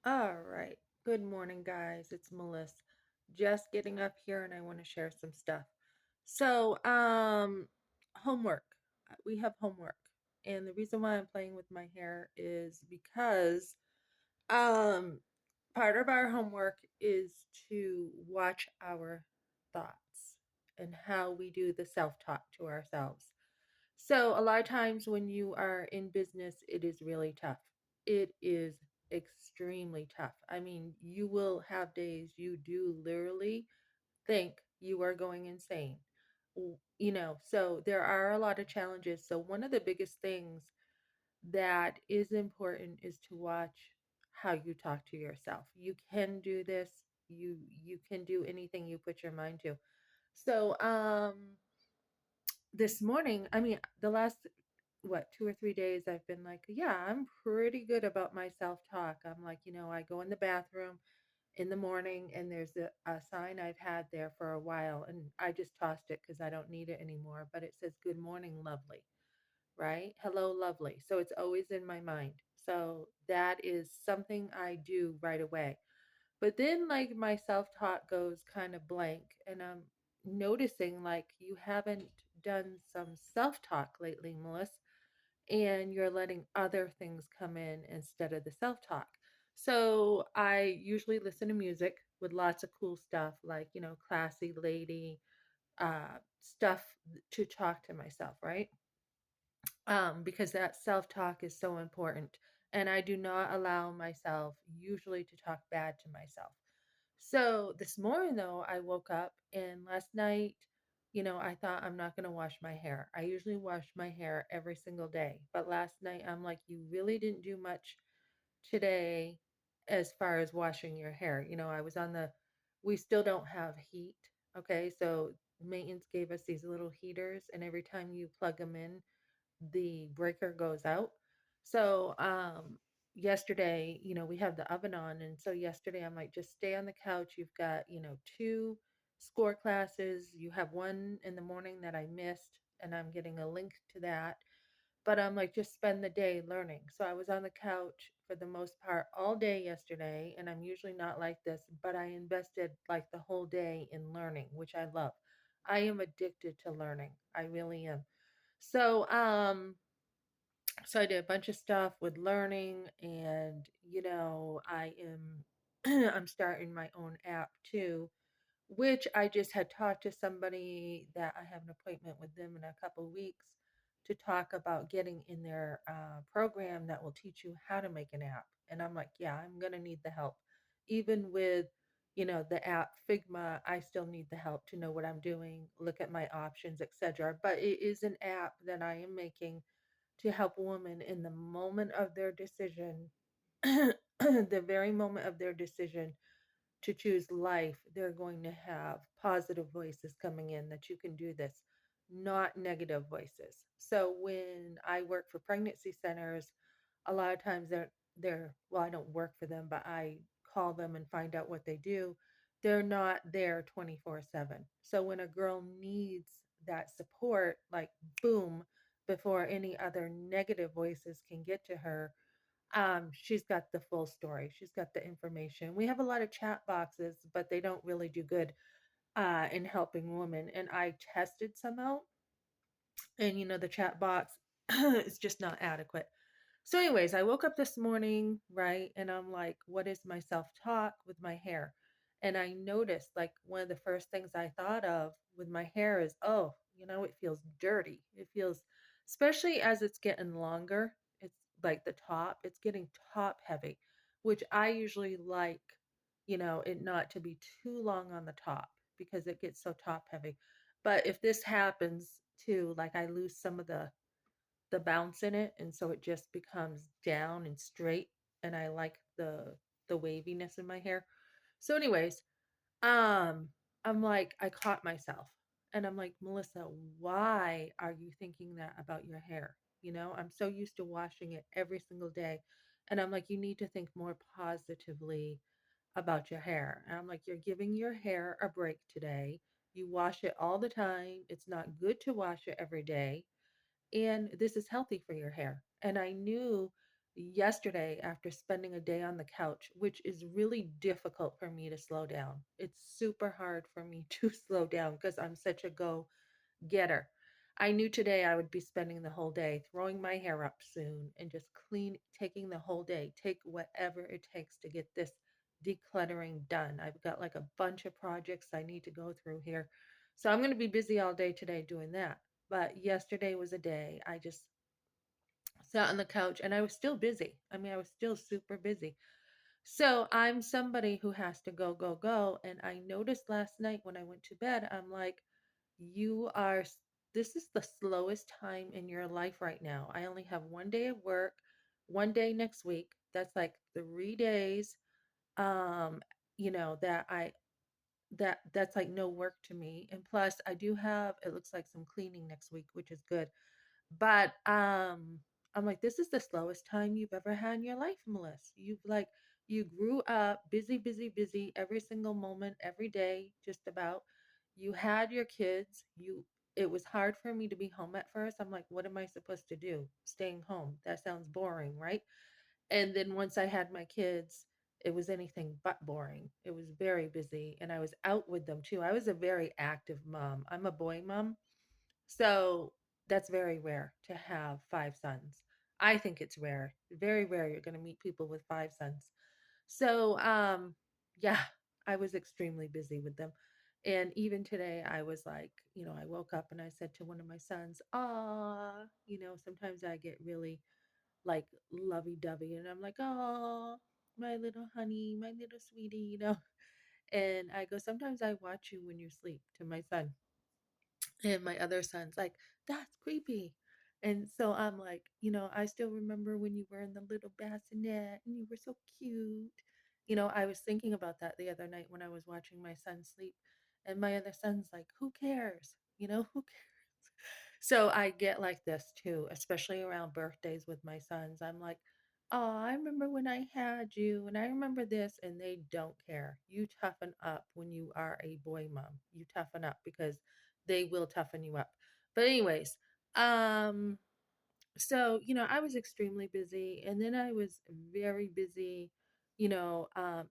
All right. Good morning, guys. It's Melissa. Just getting up here and I want to share some stuff. So, homework. We have homework. And the reason why I'm playing with my hair is because um part of our homework is to watch our thoughts and how we do the self-talk to ourselves. So a lot of times when you are in business, it is really tough. It is extremely tough. I mean, you will have days you do literally think you are going insane. So there are a lot of challenges. So one of the biggest things that is important is to watch how you talk to yourself. You can do this. You can do anything you put your mind to. So this morning, I mean, the last what 2 or 3 days I've been like, yeah, I'm pretty good about my self-talk. I'm like, I go in the bathroom in the morning and there's a sign I've had there for a while and I just tossed it because I don't need it anymore, but it says good morning lovely, right? Hello lovely. So it's always in my mind. So that is something I do right away. But then like my self-talk goes kind of blank and I'm noticing like you haven't done some self-talk lately, Melissa, and you're letting other things come in instead of the self-talk. So I usually listen to music with lots of cool stuff like, classy lady stuff to talk to myself, right? Because that self-talk is so important. And I do not allow myself usually to talk bad to myself. So this morning, though, I woke up and last night, I thought I'm not going to wash my hair. I usually wash my hair every single day. But last night, I'm like, you really didn't do much today as far as washing your hair. I was we still don't have heat. Okay. So maintenance gave us these little heaters, and every time you plug them in, the breaker goes out. So, yesterday, we have the oven on. And so yesterday I'm like, just stay on the couch. You've got, two score classes. You have one in the morning that I missed, and I'm getting a link to that. But I'm like, just spend the day learning. So I was on the couch for the most part all day yesterday. And I'm usually not like this, but I invested like the whole day in learning, which I love. I am addicted to learning. I really am. So, so I did a bunch of stuff with learning and I am I'm starting my own app too, which I just had talked to somebody that I have an appointment with them in a couple of weeks to talk about getting in their program that will teach you how to make an app. And I'm like, yeah, I'm going to need the help. Even with, the app Figma, I still need the help to know what I'm doing, look at my options, etc. But it is an app that I am making to help women in the moment of their decision, the very moment of their decision to choose life, they're going to have positive voices coming in that you can do this, not negative voices. So when I work for pregnancy centers, a lot of times they're well, I don't work for them, but I call them and find out what they do. They're not there 24/7. So when a girl needs that support, like boom, before any other negative voices can get to her, she's got the full story. She's got the information. We have a lot of chat boxes, but they don't really do good in helping women. And I tested some out, and the chat box is just not adequate. So, anyways, I woke up this morning, right? And I'm like, what is my self talk with my hair? And I noticed like one of the first things I thought of with my hair is, oh, it feels dirty. It feels, especially as it's getting longer, it's like the top, it's getting top heavy, which I usually like, it not to be too long on the top because it gets so top heavy. But if this happens too, like I lose some of the bounce in it, and so it just becomes down and straight, and I like the waviness in my hair. So anyways, I'm like I caught myself and I'm like, "Melissa, why are you thinking that about your hair?" I'm so used to washing it every single day. And I'm like, "You need to think more positively about your hair." And I'm like, "You're giving your hair a break today. You wash it all the time. It's not good to wash it every day, and this is healthy for your hair." And I knew yesterday after spending a day on the couch, which is really difficult for me to slow down. It's super hard for me to slow down because I'm such a go getter. I knew today I would be spending the whole day throwing my hair up soon and just taking the whole day, take whatever it takes to get this decluttering done. I've got like a bunch of projects I need to go through here. So I'm going to be busy all day today doing that. But yesterday was a day I just sat on the couch and I was still busy. I mean, I was still super busy. So I'm somebody who has to go, go, go. And I noticed last night when I went to bed, I'm like, you are, this is the slowest time in your life right now. I only have one day of work, one day next week. That's like 3 days, um, that that's like no work to me. And plus I do have, it looks like some cleaning next week, which is good. But I'm like, this is the slowest time you've ever had in your life, Melissa. You grew up busy, busy, busy every single moment, every day, just about. You had your kids. It was hard for me to be home at first. I'm like, what am I supposed to do? Staying home. That sounds boring, right? And then once I had my kids, it was anything but boring. It was very busy and I was out with them too. I was a very active mom. I'm a boy mom. So that's very rare to have five sons. I think it's rare. Very rare you're going to meet people with five sons. So yeah, I was extremely busy with them. And even today I was like, I woke up and I said to one of my sons, "Ah, sometimes I get really like lovey-dovey and I'm like, "Oh, my little honey, my little sweetie." And I go, "Sometimes I watch you when you sleep," to my son. And my other son's like, "That's creepy." And so I'm like, "I still remember when you were in the little bassinet and you were so cute." I was thinking about that the other night when I was watching my son sleep. And my other son's like, "Who cares? Who cares?" So I get like this too, especially around birthdays with my sons. I'm like, "Oh, I remember when I had you, and I remember this," and they don't care. You toughen up when you are a boy mom. You toughen up because they will toughen you up. But anyways, um, so I was extremely busy, and then I was very busy,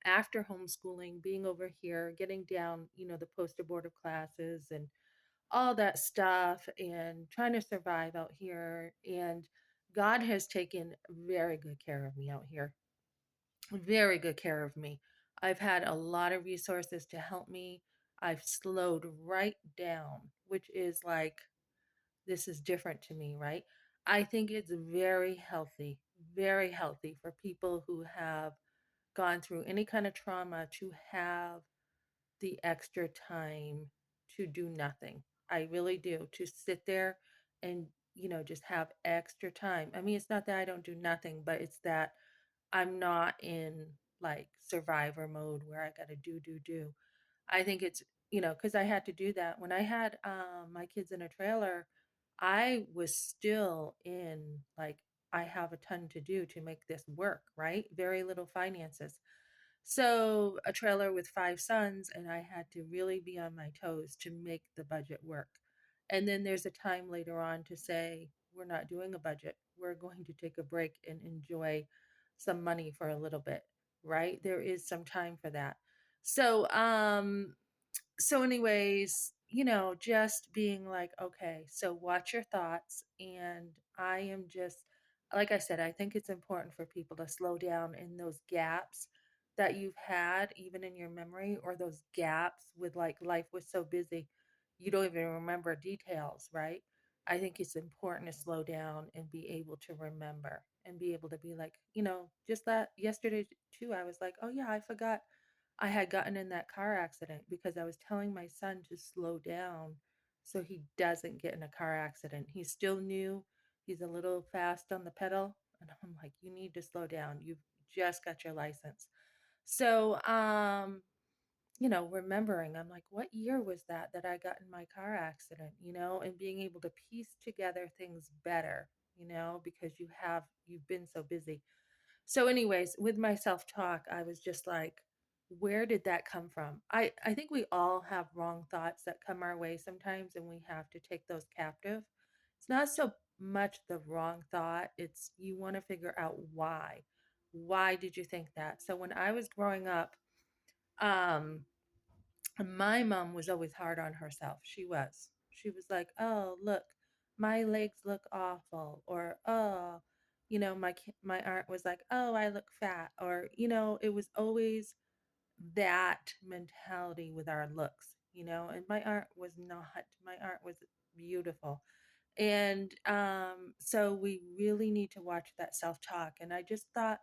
after homeschooling, being over here, getting down, the poster board of classes and all that stuff and trying to survive out here. And God has taken very good care of me out here, very good care of me. I've had a lot of resources to help me. I've slowed right down, which is like, this is different to me, right? I think it's very healthy for people who have gone through any kind of trauma to have the extra time to do nothing. I really do. To sit there and, just have extra time. I mean, it's not that I don't do nothing, but it's that I'm not in like survivor mode where I got to do. I think it's, because I had to do that. When I had my kids in a trailer, I was still in like, I have a ton to do to make this work, right? Very little finances. So, a trailer with five sons, and I had to really be on my toes to make the budget work. And then there's a time later on to say, we're not doing a budget. We're going to take a break and enjoy some money for a little bit, right? There is some time for that. So, anyways, just being like, okay, so watch your thoughts. And I am just, like I said, I think it's important for people to slow down in those gaps that you've had, even in your memory, or those gaps with like life was so busy, you don't even remember details, right? I think it's important to slow down and be able to remember and be able to be like, just that yesterday too, I was like, oh yeah, I forgot I had gotten in that car accident because I was telling my son to slow down so he doesn't get in a car accident. He's still new. He's a little fast on the pedal. And I'm like, you need to slow down. You've just got your license. So, remembering, I'm like, what year was that I got in my car accident, and being able to piece together things better, because you've been so busy. So, anyways, with my self talk, I was just like, where did that come from? I think we all have wrong thoughts that come our way sometimes, and we have to take those captive. It's not so much the wrong thought. It's you want to figure out why. Why did you think that? So when I was growing up, um, my mom was always hard on herself. She was. She was like, "Oh, look, my legs look awful," or "Oh, my aunt was like, "Oh, I look fat," or it was always that mentality with our looks, and my aunt was not. My aunt was beautiful. And so we really need to watch that self-talk. And I just thought,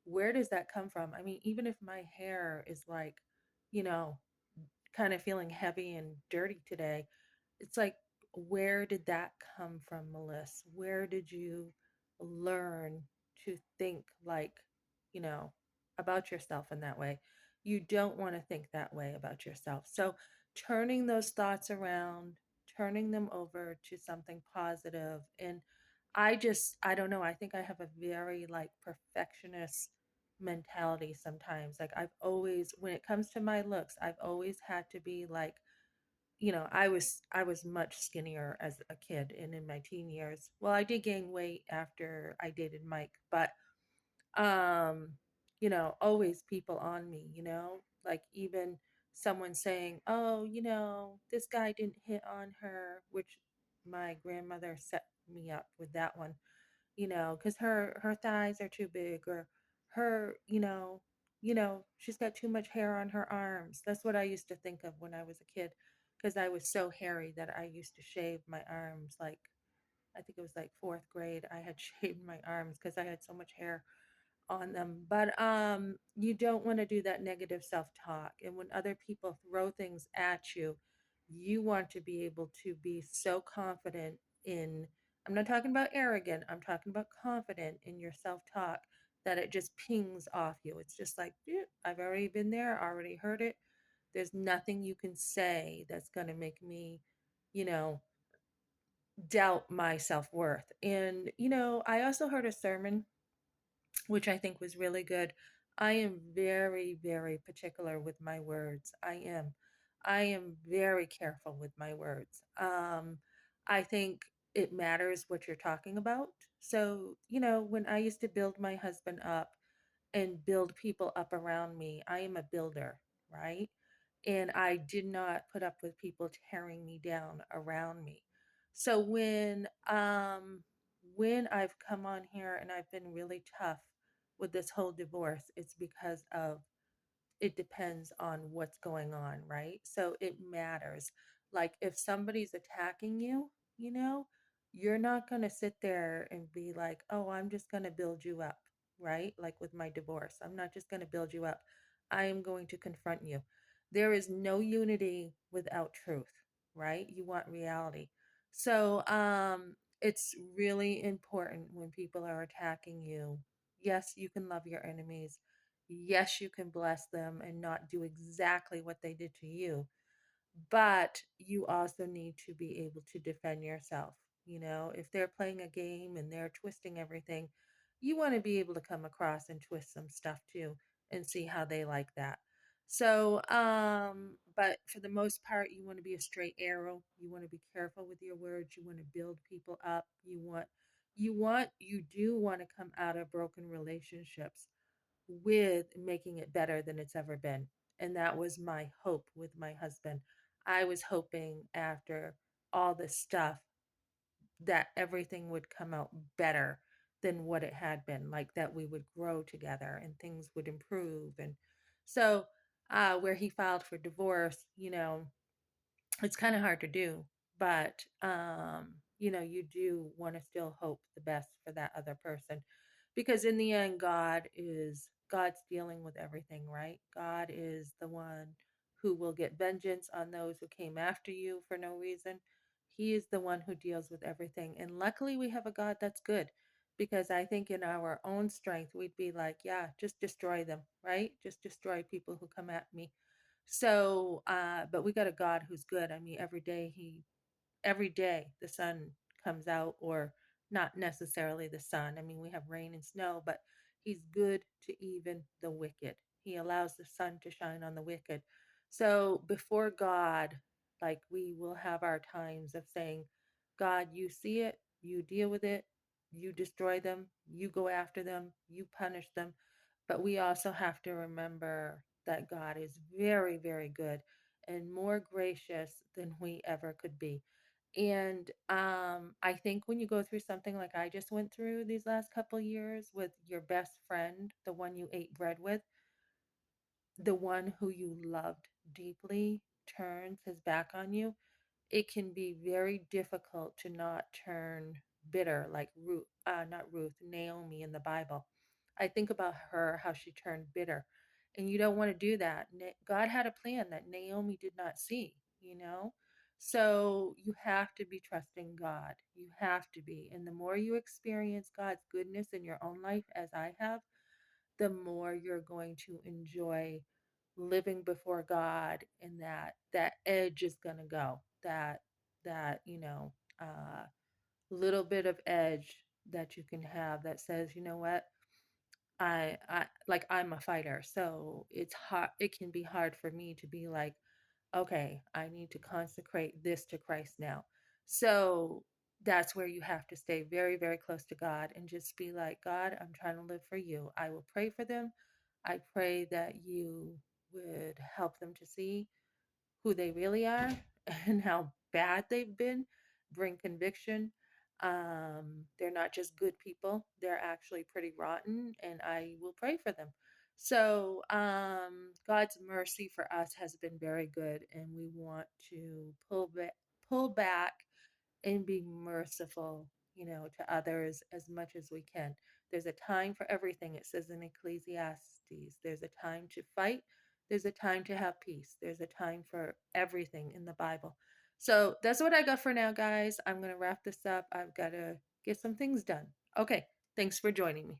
where does that come from? I mean, even if my hair is like, you know, kind of feeling heavy and dirty today, it's like, where did that come from, Melissa? Where did you learn to think like, you know, about yourself in that way? You don't want to think that way about yourself. So, turning those thoughts around, turning them over to something positive, and I don't know, I think I have a very like perfectionist mentality sometimes. Like I've always, when it comes to my looks, I've always had to be like, I was much skinnier as a kid and in my teen years. Well, I did gain weight after I dated Mike, but um, always people on me, like even someone saying, "Oh, this guy didn't hit on her," which my grandmother set me up with that one, because her thighs are too big, or her, she's got too much hair on her arms. That's what I used to think of when I was a kid, because I was so hairy that I used to shave my arms. Like I think it was like fourth grade, I had shaved my arms because I had so much hair on them. But you don't want to do that negative self-talk. And when other people throw things at you, you want to be able to be so confident in, I'm not talking about arrogant, I'm talking about confident in your self-talk, that it just pings off you. It's just like, "Yeah, I've already been there, already heard it. There's nothing you can say that's going to make me, you know, doubt my self-worth." And I also heard a sermon which I think was really good. I am very, very particular with my words. I am. I am very careful with my words. I think it matters what you're talking about. So, when I used to build my husband up and build people up around me, I am a builder, right? And I did not put up with people tearing me down around me. So when I've come on here and I've been really tough with this whole divorce, it's because of, it depends on what's going on, right? So it matters. Like if somebody's attacking you, you know, you're not going to sit there and be like, "Oh, I'm just going to build you up," right? Like with my divorce, I'm not just going to build you up. I am going to confront you. There is no unity without truth, right? You want reality. So, it's really important when people are attacking you. Yes, you can love your enemies. Yes, you can bless them and not do exactly what they did to you, but you also need to be able to defend yourself. If they're playing a game and they're twisting everything, you want to be able to come across and twist some stuff too and see how they like that. So, but for the most part, you want to be a straight arrow. You want to be careful with your words. You want to build people up. You do want to come out of broken relationships with making it better than it's ever been. And that was my hope with my husband. I was hoping after all this stuff that everything would come out better than what it had been, like that we would grow together and things would improve. And so, where he filed for divorce, it's kind of hard to do, but you do want to still hope the best for that other person, because in the end, God's dealing with everything, right? God is the one who will get vengeance on those who came after you for no reason. He is the one who deals with everything, and luckily we have a God that's good, because I think in our own strength we'd be like, yeah, just destroy them, right? Just destroy people who come at me. So, but we got a God who's good. I mean, every day the sun comes out, or not necessarily the sun. I mean, we have rain and snow, but he's good to even the wicked. He allows the sun to shine on the wicked. So before God, like we will have our times of saying, "God, you see it. You deal with it, you destroy them, you go after them, you punish them. But we also have to remember that God is very, very good and more gracious than we ever could be. And I think when you go through something like I just went through these last couple years with your best friend, the one you ate bread with, the one who you loved deeply turns his back on you, it can be very difficult to not turn bitter like Ruth, not Ruth, Naomi in the Bible. I think about her, how she turned bitter. And you don't want to do that. God had a plan that Naomi did not see, you know? So you have to be trusting God. You have to be. And the more you experience God's goodness in your own life, as I have, the more you're going to enjoy living before God, and that edge is going to go. That little bit of edge that you can have that says, you know what? I like I'm a fighter, so it's hard it can be hard for me to be like, okay, I need to consecrate this to Christ now. So that's where you have to stay very, very close to God and just be like, God, I'm trying to live for you. I will pray for them. I pray that you would help them to see who they really are and how bad they've been, bring conviction. They're not just good people, they're actually pretty rotten, and I will pray for them. So, God's mercy for us has been very good, and we want to pull back and be merciful, to others as much as we can. There's a time for everything, it says in Ecclesiastes. There's a time to fight, there's a time to have peace, there's a time for everything in the Bible. So that's what I got for now, guys. I'm going to wrap this up. I've got to get some things done. Okay, thanks for joining me.